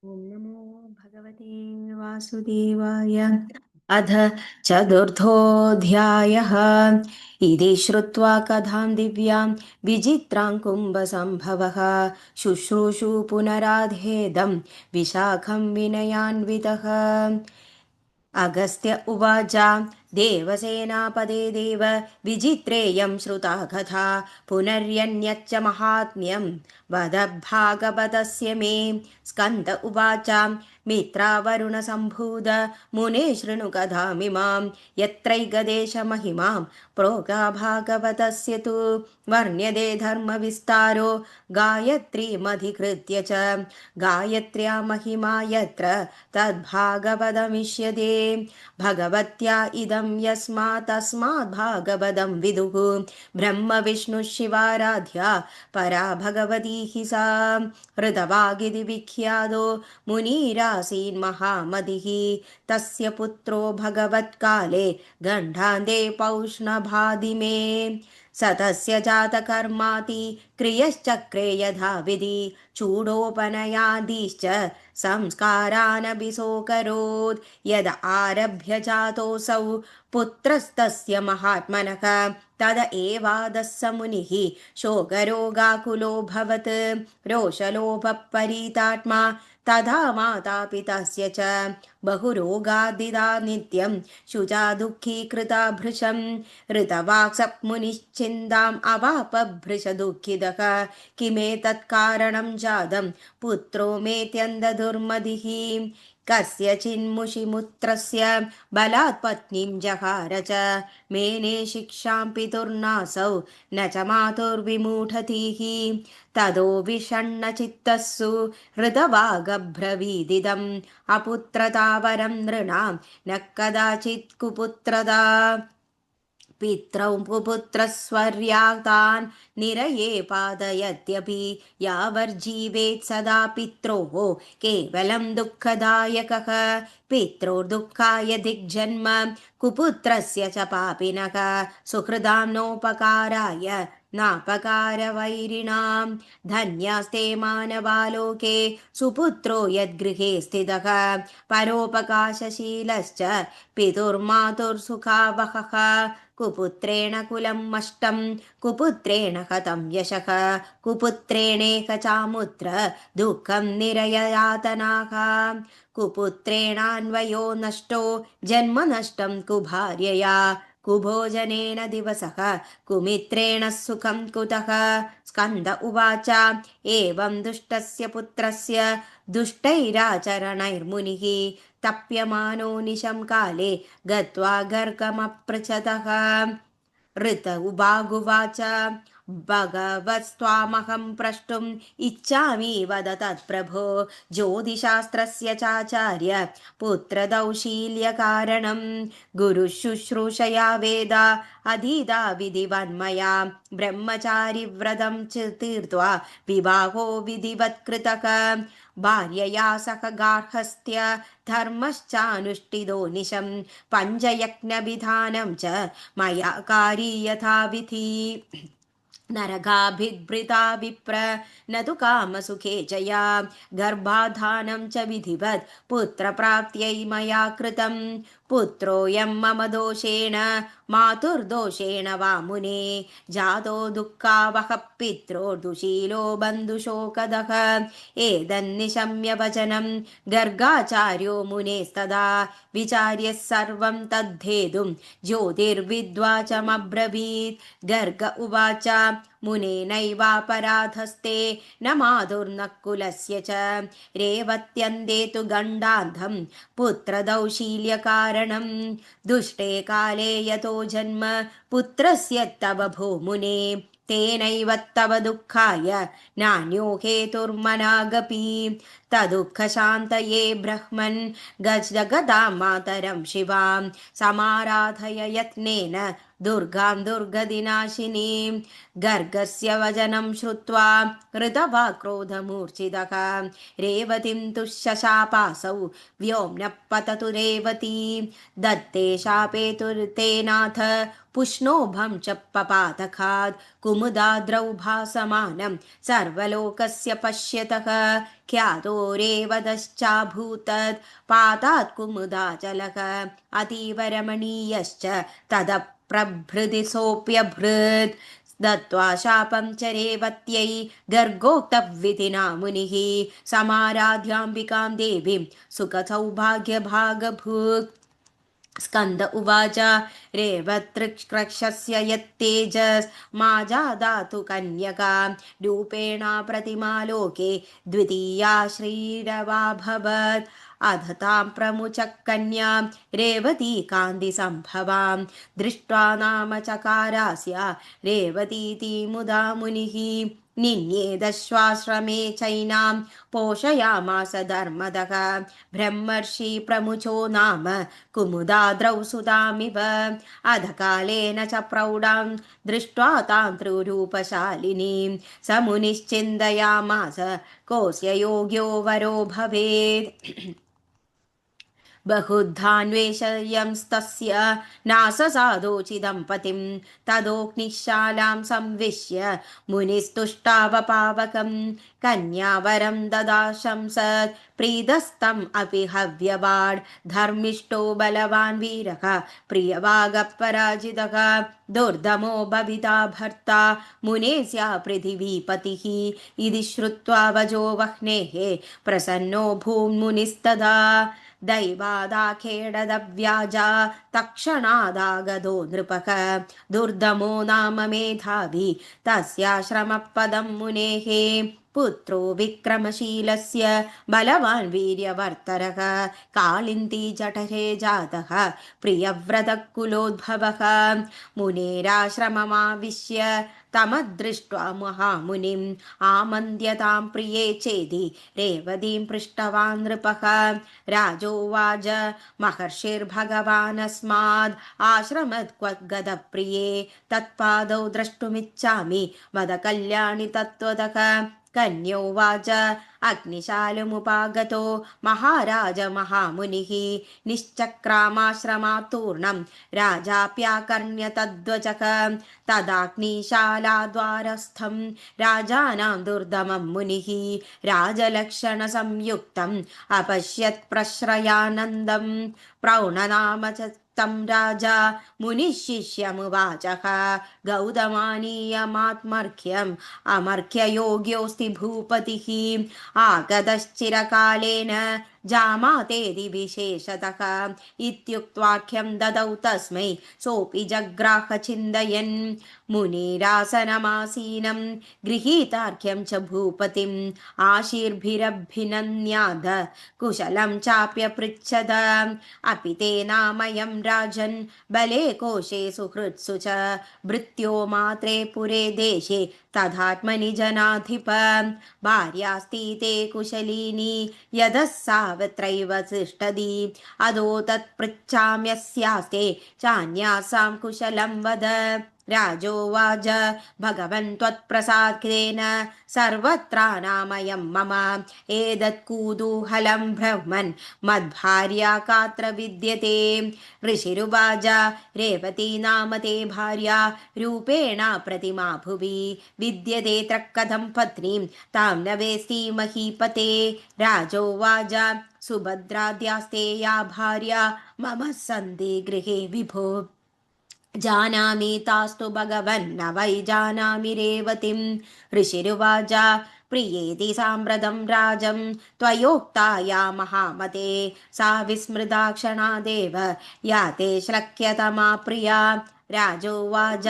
ॐ नमो भगवते वासुदेवाय। अथ चतुर्थोऽध्यायः। इति श्रुत्वा कथां दिव्यां विचित्रां कुम्भसम्भवः शुश्रूषु पुनराधेदं विशाखं विनयान्वितः। अगस्त्य उवाच देवसेनापदे देव विचित्रेयं श्रुता कथा पुनर्यन्यच्च महात्म्यं वद भागवतस्य मे। स्कन्द उवाच मित्रावरुणसम्भूत मुने शृणु कथामिमां यत्रैकदेशमहिमां प्रोगा भागवतस्य तु वर्ण्यते धर्मविस्तारो गायत्रीमधिकृत्य च गायत्र्या महिमा यत्र तद्भागवतमिष्यते। भगवत्या इदं यस्मात् तस्मात् भागवतं विदुः ब्रह्मविष्णुशिवाराध्या परा भगवती हि सा। हृतवागिति विख्यातो मुनिरासीन्महामतिः तस्य पुत्रो भगवत्काले गण्डान्ते पौष्णभादिमे स तस्य जातकर्माति क्रियश्चक्रे यथा विधि चूडोपनयादिश्च संस्कारानभिसोकरोत् यद आरभ्य जातोऽसौ पुत्रस्तस्य महात्मनः तद एवादस्य मुनिः शोकरोगाकुलोऽभवत् रोषलोभपरीतात्मा तथा मातापितस्य च बहुरोगादिदा नित्यं शुचा दुःखीकृता भृशं ऋतवाक्समुनिश्चिन्ताम् अवापभृशदुःखितः किमेतत्कारणं जातं पुत्रो मेत्यन्धदुर्मतिः कस्यचिन्मुषिमुत्रस्य बलात् पत्नीं जहार च मेने शिक्षां पितुर्नासौ न च मातुर्विमूढतिः ततो विषण्णचित्तस्सु हृतवागब्रवीदिदम् अपुत्रतावरं नृणां न कदाचित् कुपुत्रता पित्रौ पुपुत्रस्वर्यातान् निरये पादयत्यपि यावर्जीवेत् सदा पित्रोः केवलं दुःखदायकः पित्रोर्दुःखाय दिग्जन्म कुपुत्रस्य च पापिनः सुहृदां नोपकाराय नापकारवैरिणां धन्यास्ते मानवालोके सुपुत्रो यद्गृहे स्थितः परोपकाशशीलश्च पितुर्मातुर्सुखावहः कुपुत्रेण कुलं मष्टं कुपुत्रेण हतं यशः कुपुत्रेणेक चामुत्र दुःखं निरययातनाः कुपुत्रेणान्वयो नष्टो जन्म नष्टं कुभार्यया कुभोजनेन दिवसः कुमित्रेण सुखं कुतः। स्कन्द उवाच एवं दुष्टस्य पुत्रस्य दुष्टैराचरणैर्मुनिः तप्यमानो निशं काले गत्वा गर्गमपृच्छतः। ऋत उवाच भगवत्स्त्वामहं प्रष्टुम् इच्छामि वद तत्प्रभो ज्योतिशास्त्रस्य चाचार्य पुत्रदौशील्यकारणं गुरुशुश्रूषया वेद अधीता विधिवन्मया ब्रह्मचारि व्रतं च तीर्त्वा विवाहो विधिवत्कृतः भार्यया सह गार्हस्थ्य धर्मश्चानुष्ठितो निशं पञ्चयज्ञविधानं च मया कारी यथाविधि नरकाभिद्भृता विप्र न तु कामसुखे जया गर्भाधानं च विधिवत् पुत्रप्राप्त्यै मया कृतं पुत्रोऽयं मम दोषेण मातुर्दोषेण वा मुने जातो दुःखावहः पित्रोर्दुशीलो बन्धुशोकदः एतन्निशम्य वचनं गर्गाचार्यो मुनेस्तदा विचार्य सर्वं तद्धेतुं ज्योतिर्विद्वाचमब्रवीत् गर्ग उवाच मुनेनैवापराधस्ते न मातुर्न कुलस्य च रेवत्यन्ते तु गण्डान्धं पुत्रदौशील्यकारणं दुष्टे काले यतो जन्म पुत्रस्य तव भूमुने तेनैव तव दुःखाय नान्यो हेतुर्मनागपि तदुःखशान्तये ब्रह्मन् गजगदां मातरं शिवां समाराधय यत्नेन दुर्गां दुर्गदिनाशिनीं गर्गस्य वचनं श्रुत्वा कृतवा क्रोधमूर्छितः रेवतीं तुशशापासौ व्योम्नः पततु रेवती दत्ते शापेतुर्तेनाथ पुष्णोभं च पपातखात् कुमुदाद्रौ भासमानं सर्वलोकस्य पश्यतः ख्यातो रेवतश्चाभूतत् पातात् कुमुदाचलः अतीव रमणीयश्च ततः प्रभृति सोऽप्यभृत् दत्त्वा शापं च रेवत्यै गर्गोक्तविधिना मुनिः समाराध्याम्बिकां देवीं सुखसौभाग्यभागभूत् स्कन्द उवाच रेवतृक्षस्य यत्तेजस्मा जादातु कन्यका रूपेण प्रतिमालोके द्वितीया श्रीरवाभवत् अध तां प्रमुचः कन्यां रेवती कान्तिसम्भवां दृष्ट्वा नाम चकारास्या रेवतीति मुदा मुनिः निन्येदश्वाश्रमे चैनां पोषयामास धर्मदः ब्रह्मर्षि प्रमुचो नाम कुमुदाद्रौ सुतामिव अधकालेन च प्रौढां दृष्ट्वा तां त्रिरूपशालिनीं स मुनिश्चिन्तयामास कोऽस्य योग्यो वरो भवेत् बहुधान्वेषयंस्तस्य नाससाधोचिदं पतिं तदोऽग्निशालां संविश्य मुनिस्तुष्टावपावकं कन्यावरं ददाशंसत् प्रीतस्तम् अपि हव्यवाड् धर्मिष्ठो बलवान् वीरः प्रियवागपराजितः दुर्दमो भविता भर्ता मुनेस्या पृथिवीपतिः इति श्रुत्वा वजो वह्नेः प्रसन्नो भून्मुनिस्तदा दैवादाखेडदव्याजा तक्षणादागदो नृपः दुर्दमो नाम मेधावी तस्याश्रमपदं मुनेः पुत्रो विक्रमशीलस्य बलवान् वीर्यवर्तरः कालिन्दी जठरे जातः प्रियव्रतः कुलोद्भवः मुनेराश्रममाविश्य तमदृष्ट्वा महामुनिम् आमन्त्यतां प्रिये चेदि रेवतीं पृष्टवान् नृपः राजोवाच महर्षिर्भगवानस्माद् आश्रमत् क्व गतप्रिये तत्पादौ द्रष्टुमिच्छामि वद कल्याणि तत्त्वतः कन्योवाच अग्निशालमुपागतो महाराज महामुनिः निश्चक्रामाश्रमात्तूर्णं राजाप्याकर्ण्य तद्वचः तदाग्निशालाद्वारस्थं राजानां दुर्दमं मुनिः राजलक्षणसंयुक्तम् अपश्यत् प्रश्रयानन्दं प्रौढनाम च तं राजा मुनिशिष्यमुवाचः गौतमानीयमात्मर्घ्यम् अमर्घ्ययोग्योऽस्ति भूपतिः आगतश्चिरकालेन जामातेति विशेषतः इत्युक्त्वाख्यं ददौ तस्मै सोऽपि जग्राह चिन्तयन् मुनिरासनमासीनं गृहीतार्घ्यं च भूपतिम् आशीर्भिरभिनन्याद कुशलं चाप्यपृच्छद अपि तेनामयं राजन् बले कोशे सुहृत्सु च भृत्यो मात्रे पुरे देशे तथात्मनि जनाधिप भार्यास्ति ते कुशलिनी यदः सावत्रैव तिष्ठति अदो तत्पृच्छाम्यस्यास्ते चान्यासां कुशलं वद राजोवाच भगवन् त्वत्प्रसादेन सर्वत्रानामयं मम एतत् कुतूहलं ब्रह्मन् मद्भार्या कात्र विद्यते ऋषिरुवाच रेवती नाम ते भार्या रूपेण प्रतिमा भुवि विद्यते त्रक्कथं पत्नीं तां न वेस्ति महीपते राजोवाच सुभद्राद्यास्ते या भार्या मम सन्ति गृहे विभो जानामि तास्तु भगवन् न वै जानामि रेवतीं ऋषिरुवाच प्रियेति साम्प्रतं राजं त्वयोक्ता या महामते सा विस्मृताक्षणादेव या ते श्लक्यतमा प्रिया राजोवाच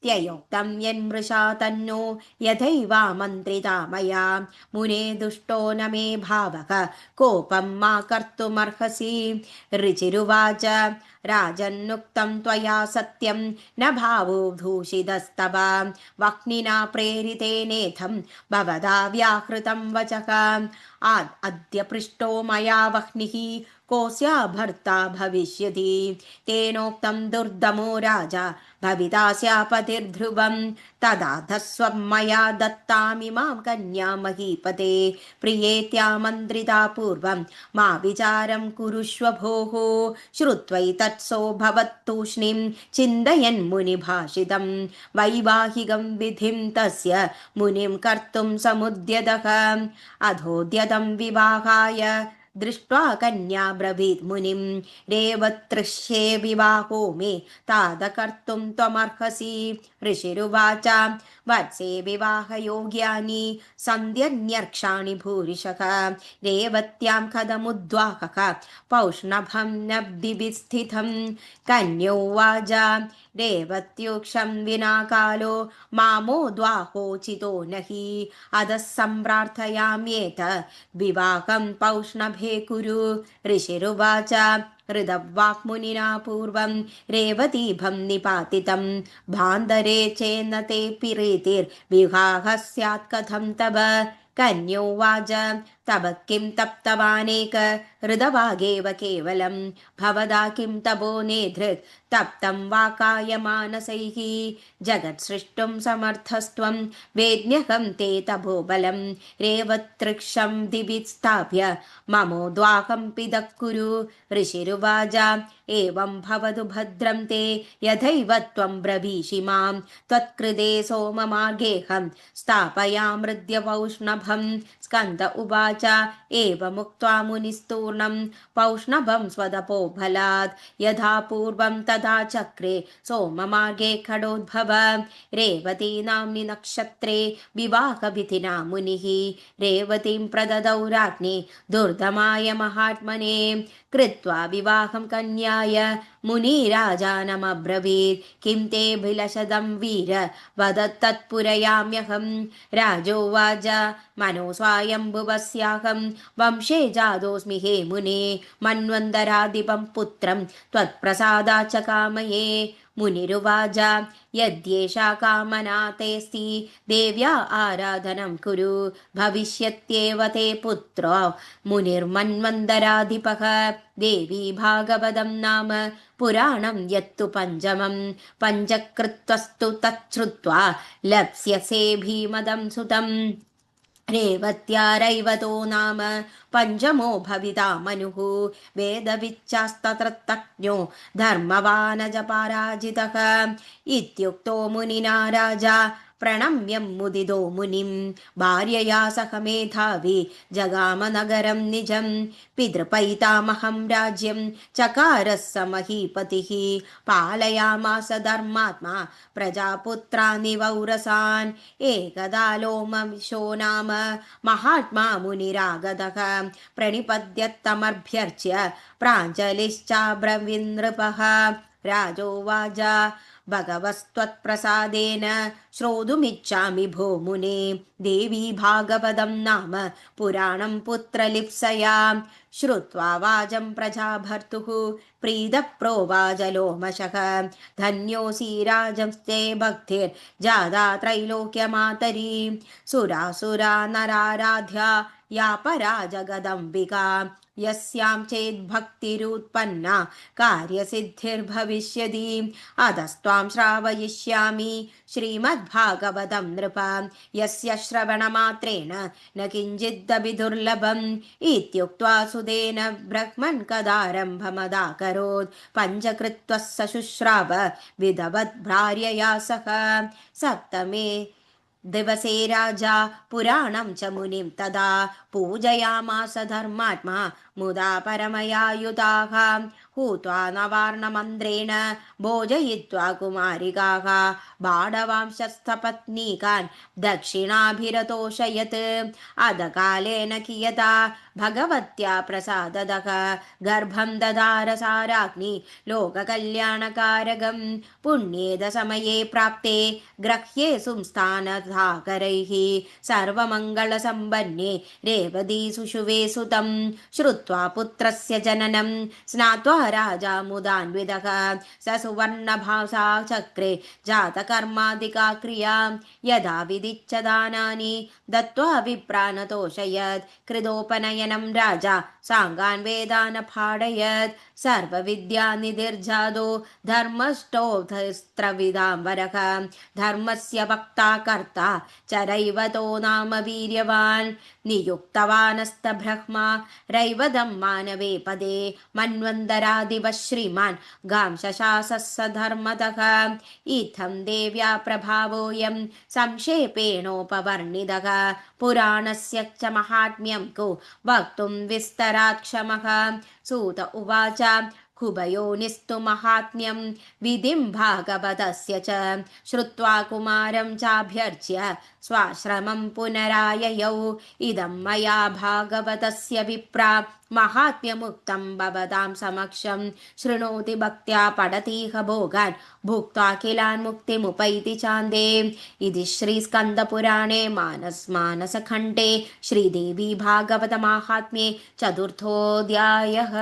त्ययोक्तं यन्मृषा तन्नो यथैवामन्त्रिता मया मुने दुष्टो न मे भावः कोपं मा कर्तुमर्हसि ऋचिरुवाच राजन्नुक्तं त्वया सत्यं न भावो दूषितस्तव वह्निना प्रेरितेनेथं भवदा व्याहृतं वचः अद्य पृष्टो मया वह्निः कोऽस्य भर्ता भविष्यति तेनोक्तं दुर्दमो राजा भविता स्यापतिर्ध्रुवं तदा धस्वं मया दत्तामिमां कन्या महीपते प्रियेत्यामन्त्रिता पूर्वं मा विचारं कुरुष्व भोः श्रुत्वैतत्सो भवत्तूष्णीं चिन्तयन् मुनिभाषितं वैवाहिकं विधिं तस्य मुनिं कर्तुं समुद्यतः अधोद्यतं विवाहाय दृष्ट्वा कन्या ब्रवीत् मुनिं रेवतृष्ये विवाहो मे तादकर्तुं त्वमर्हसि ऋषिरुवाच वत्से विवाहयोग्यानि सन्ध्यन्यर्क्षाणि भूरिशः रेवत्यां कथमुद्वाहः पौष्णभं नब्दिवि स्थितं कन्योवाच रेवत्युक्षं विना कालो मामोद्वाहोचितो न हि अधः सम्प्रार्थयाम्येत विवाहं पौष्णभे कुरु ऋषिरुवाच ऋतवाक्मुनिना पूर्वं रेवतीभं निपातितं भान्दरे चेन्न ते प्रीतिर्विवाहः स्यात् कथं तव कन्योवाच तव किं तप्तवानेक ऋतवागेव केवलं भवदा किं तपो नेधृक् तप्तं वाकायमानसैः जगत्सृष्टुं समर्थस्त्वं वेद्म्यहं ते तपोबलं रेवतृक्षं दिवि स्थाप्य ममोद्वाहं पिदः कुरु ऋषिरुवाच एवं भवतु भद्रं ते यथैव त्वं ब्रवीषि मां त्वत्कृते सोममार्गेऽहं स्थापयामृद्य पौष्णभं स्कन्द उवाच एवमुक्त्वा मुनिस्तूर्णं पौष्णभं स्वदपो फलात् यथा पूर्वं तथा चक्रे सोममार्गे खडोद्भव रेवती नाम्नि नक्षत्रे विवाहविधिना मुनिः रेवतीं प्रददौ राज्ञे दुर्दमाय महात्मने कृत्वा विवाहं कन्याय मुनिराजानमब्रवीत् किं ते भिलषदं वीर वद तत्पुरयाम्यहं राजोवाच मनो स्वायम्भुवस्याहं वंशे जातोऽस्मि हे मुने मन्वन्तराधिपं पुत्रं त्वत्प्रसादात् च कामये मुनिरुवाच यद्येषा कामना तेऽस्ति देव्या आराधनं कुरु भविष्यत्येव ते पुत्रो मुनिर्मन्वन्तराधिपः देवी भागवतं नाम पुराणं यत्तु पञ्चमं पञ्चकृत्वस्तु तच्छ्रुत्वा लप्स्यसे भीमदं सुतम् रेवत्या रैवतो नाम पञ्चमो भविता मनुः वेदविच्चास्तत्रज्ञो धर्मवानज पराजितः इत्युक्तो मुनिना राजा प्रणम्यं मुदितो मुनिं भार्यया सह मेधावी जगामनगरं निजं पितृपैतामहं राज्यं चकारः स महीपतिः पालयामास धर्मात्मा प्रजापुत्रान् वौरसान् एकदा लोमविशो नाम महात्मा मुनिरागतः प्रणिपद्यत्तमभ्यर्च्य प्राञ्जलिश्चाब्रवीन्नृपः राजोवाच भगवस्त्वत्प्रसादेन श्रोतुमिच्छामि भो मुने देवी भागवतं नाम पुराणं पुत्रलिप्सया श्रुत्वा वाचं प्रजाभर्तुः प्रीतः प्रोवाच लोमशः धन्योऽसि राजंस्ते भक्तिर्जाता त्रैलोक्यमातरी सुरासुरा नराराध्या या परा जगदम्बिका यस्यां चेद्भक्तिरुत्पन्ना कार्यसिद्धिर्भविष्यति अधस्त्वां श्रावयिष्यामि श्रीमद्भागवतं नृप यस्य श्रवणमात्रेण न किञ्चिदपि दुर्लभम् इत्युक्त्वा सुदेन ब्रह्मन् कदारम्भमदाकरोत् पञ्चकृत्वः सशुश्राव विधवद्भार्यया सह सप्तमे दिवसे राजा पुराणं च मुनिं तदा पूजयामास धर्मात्मा मुदा परमयायुताः हूत्वा नवार्णमन्त्रेण भोजयित्वा कुमारिकाः बाढवांशस्थपत्नीकान् दक्षिणाभिरतोषयत् अधकालेन कियता भगवत्या प्रसादतः गर्भं ददार साराग्नि लोककल्याणकारकं पुण्येदसमये प्राप्ते ग्रह्ये संस्थानधाकरैः सर्वमङ्गलसम्पन्ने रेवती सुषुवे सुतं श्रुत्वा पुत्रस्य जननं स्नात्वा राजा मुदान्वितः स सुवर्णभासा चक्रे जातकर्मादिका क्रिया यदा विदिच्च दानानि दत्त्वा विप्रानतोषयत् कृदोपनयनं राजा साङ्गान् वेदान् पाठयत् सर्वविद्यानिधिर्जातो धर्मष्टोऽस्त्रविदां वरः धर्मस्य वक्ता कर्ता चरैवतो नाम वीर्यवान् नियुक्तवानस्तब्रह्मा रैवदं मानवे पदे मन्वन्तरादिवः श्रीमान् गां शशासः स धर्मतः इत्थं देव्या प्रभावोऽयं संक्षेपेणोपवर्णितः पुराणस्य च माहात्म्यं को वक्तुं विस्तरात् क्षमः सूत उवाच कुभयोनिस्तु माहात्म्यं विधिं भागवतस्य च श्रुत्वा कुमारं चाभ्यर्च्य स्वाश्रमं पुनराययौ इदं मया भागवतस्य विप्रा माहात्म्यमुक्तं भवतां समक्षं शृणोति भक्त्या पठतीह भोगान् भुक्त्वा किलान् मुक्तिमुपैति चान्दे इति श्रीस्कन्दपुराणे मानसखण्डे श्रीदेवी भागवतमाहात्म्ये चतुर्थोऽध्यायः।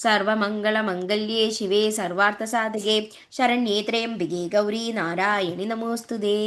सर्वमङ्गलमङ्गल्ये शिवे सर्वार्थसाधके शरण्ये त्र्यम्बिके गौरी नारायणि नमोऽस्तुते।